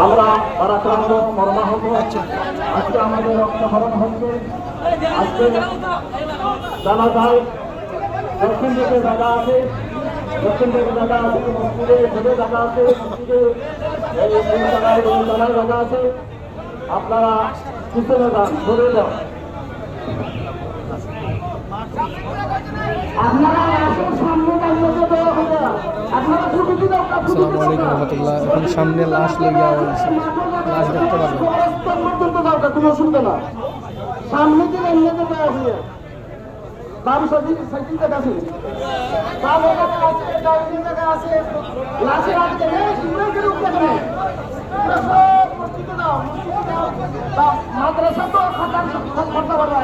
আমরা পরাক্রান্ত মর্মাহত। আজকে আমাদের রক্তহরণ হচ্ছে। আজকে জানা যায় দক্ষিণ দিকে জায়গা আছে, দক্ষিণ দিকে জায়গা আছে, মসজিদে ভেবে জায়গা আছে, মসজিদে এই জায়গায় জায়গা আছে। আপনারা পিছনে যান, ধরে যান। আসসালামু আলাইকুম রহমতুল্লাহ। এখন সামনে লাশ লইয়া হয়েছে, লাশ দেখতে পারবেন। কোনো অসুবিধা না, সামনে দিকে এমনি দেওয়া হয়ে বাম সাইকেল জায়গা আছে, বাম জায়গা আছে, ডান জায়গা আছে, লাশের আগে মাদ্রাসা তো খাতার করতে পারবে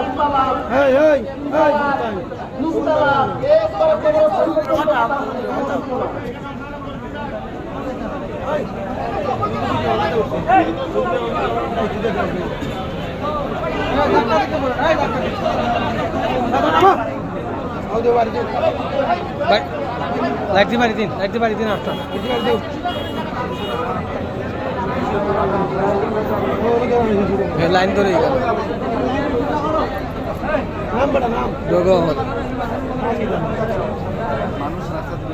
লাগতে পারি দিন আপনার লাইন ধরে গেল জগহর মানুষ রাস্তা